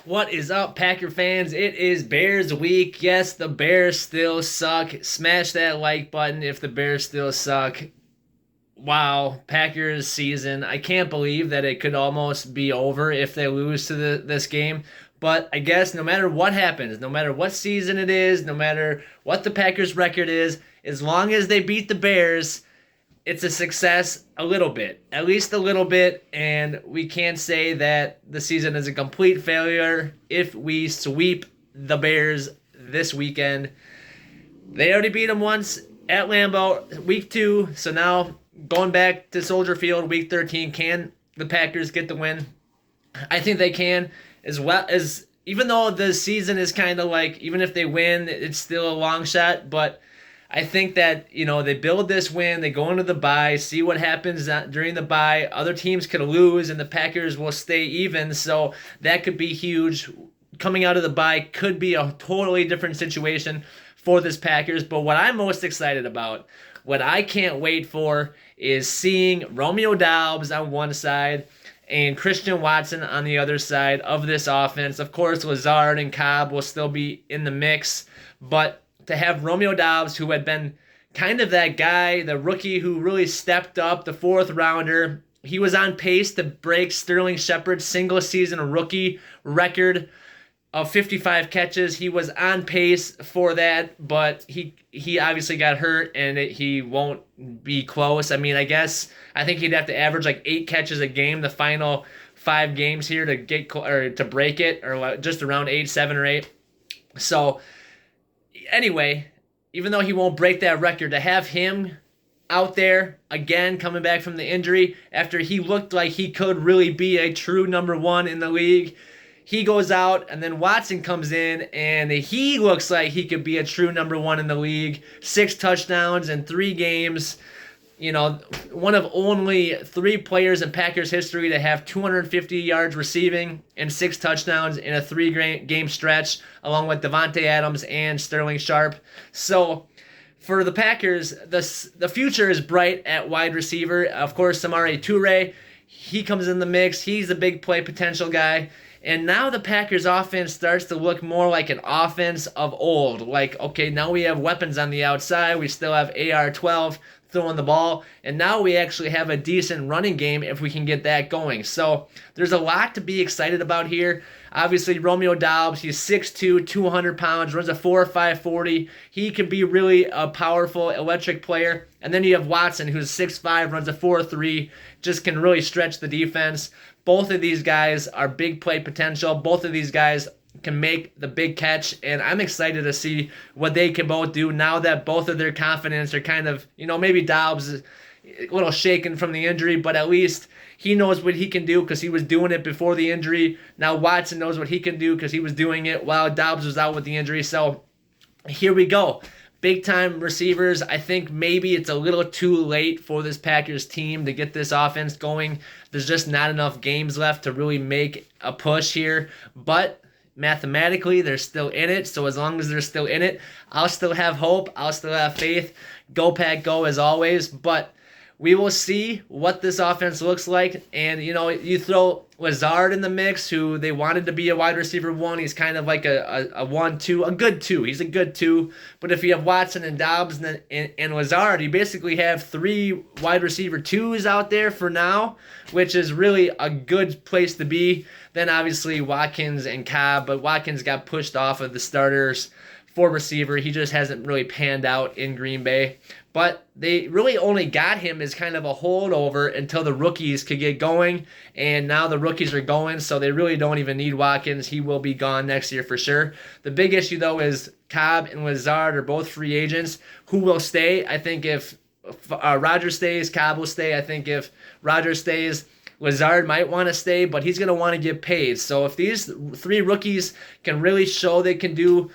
What is up, Packer fans? It is Bears week. Yes, the Bears still suck. Smash that like button if the Bears still suck. Wow, Packers season. I can't believe that it could almost be over if they lose to this game. But I guess no matter what happens, no matter what season it is, no matter what the Packers record is, as long as they beat the Bears, it's a success a little bit, at least a little bit, and we can't say that the season is a complete failure if we sweep the Bears this weekend. They already beat them once at Lambeau, week 2, so now going back to Soldier Field, week 13, can the Packers get the win? I think they can, as well as, even though the season is kind of like, even if they win, it's still a long shot, but I think that, they build this win, they go into the bye, see what happens during the bye. Other teams could lose and the Packers will stay even, so that could be huge. Coming out of the bye could be a totally different situation for this Packers, but what I'm most excited about, what I can't wait for, is seeing Romeo Doubs on one side and Christian Watson on the other side of this offense. Of course, Lazard and Cobb will still be in the mix, but to have Romeo Doubs, who had been kind of that guy, the rookie who really stepped up, the fourth rounder. He was on pace to break Sterling Shepard's single season rookie record of 55 catches. He was on pace for that, but he obviously got hurt and he won't be close. I mean, I think he'd have to average like 8 catches a game the final 5 games here to get or to break it, or just around 8, 7 or 8. So anyway, even though he won't break that record, to have him out there again coming back from the injury after he looked like he could really be a true number 1 in the league, he goes out and then Watson comes in and he looks like he could be a true number 1 in the league. 6 touchdowns in 3 games. One of only 3 players in Packers history to have 250 yards receiving and 6 touchdowns in a 3-game stretch, along with Devontae Adams and Sterling Sharp. So for the Packers, the future is bright at wide receiver. Of course, Samori Toure, he comes in the mix. He's a big play potential guy. And now the Packers offense starts to look more like an offense of old. Like, okay, now we have weapons on the outside. We still have AR-12 throwing the ball, and now we actually have a decent running game if we can get that going. So there's a lot to be excited about here. Obviously, Romeo Doubs, he's 6'2", 200 pounds, runs a 4.5 40. He could be really a powerful, electric player. And then you have Watson, who's 6'5", runs a 4.3, just can really stretch the defense. Both of these guys are big play potential. Both of these guys can make the big catch, and I'm excited to see what they can both do now that both of their confidence are kind of, maybe Doubs is a little shaken from the injury, but at least he knows what he can do because he was doing it before the injury. Now Watson knows what he can do because he was doing it while Doubs was out with the injury. So here we go. Big time receivers. I think maybe it's a little too late for this Packers team to get this offense going. There's just not enough games left to really make a push here, but mathematically they're still in it. So as long as they're still in it, I'll still have hope, I'll still have faith. Go Pack go, as always. But we will see what this offense looks like. And you throw Lazard in the mix, who they wanted to be a wide receiver 1. He's kind of like a 1-2, a good 2. He's a good 2. But if you have Watson and Doubs and Lazard, you basically have 3 wide receiver 2s out there for now, which is really a good place to be. Then obviously Watkins and Cobb, but Watkins got pushed off of the starters for receiver. He just hasn't really panned out in Green Bay. But they really only got him as kind of a holdover until the rookies could get going. And now the rookies are going, so they really don't even need Watkins. He will be gone next year for sure. The big issue, though, is Cobb and Lazard are both free agents. Who will stay? I think if Rodgers stays, Cobb will stay. I think if Rodgers stays, Lazard might want to stay, but he's going to want to get paid. So if these 3 rookies can really show they can do,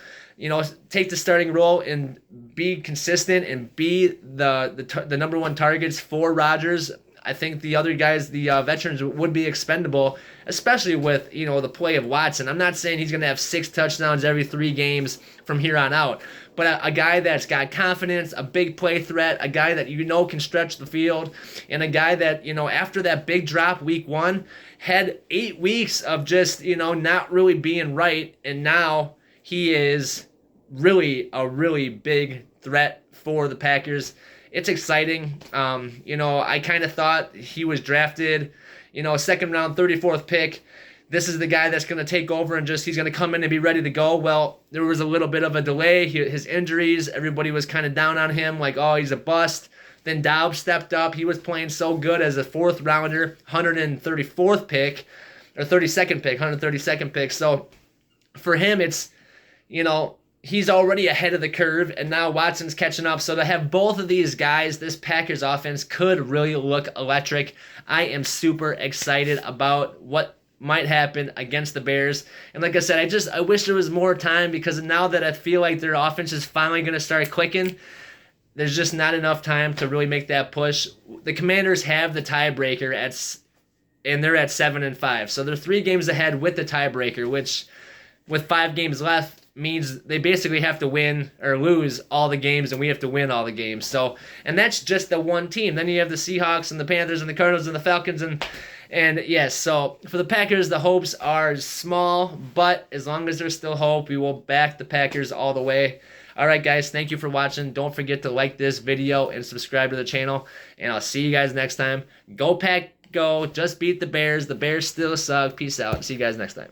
take the starting role and be consistent and be the number 1 targets for Rodgers, I think the other guys, the veterans, would be expendable, especially with, the play of Watson. I'm not saying he's going to have 6 touchdowns every 3 games from here on out, but a guy that's got confidence, a big play threat, a guy that can stretch the field, and a guy that, after that big drop week 1, had 8 weeks of just, not really being right, and now he is really a really big threat for the Packers. It's exciting. I kind of thought he was drafted, second round, 34th pick. This is the guy that's going to take over and he's going to come in and be ready to go. Well, there was a little bit of a delay. His injuries, everybody was kind of down on him, like, oh, he's a bust. Then Doubs stepped up. He was playing so good as a 4th rounder, 134th pick, or 32nd pick, 132nd pick. So for him, it's, he's already ahead of the curve, and now Watson's catching up. So to have both of these guys, this Packers offense could really look electric. I am super excited about what might happen against the Bears. And like I said, I wish there was more time, because now that I feel like their offense is finally going to start clicking, there's just not enough time to really make that push. The Commanders have the tiebreaker and they're at 7-5. So they're 3 games ahead with the tiebreaker, which with 5 games left means they basically have to win or lose all the games, and we have to win all the games. So, and that's just the one team. Then you have the Seahawks and the Panthers and the Cardinals and the Falcons, and yes, so for the Packers, the hopes are small, but as long as there's still hope, we will back the Packers all the way. All right, guys, thank you for watching. Don't forget to like this video and subscribe to the channel, and I'll see you guys next time. Go Pack, go. Just beat the Bears. The Bears still suck. Peace out. See you guys next time.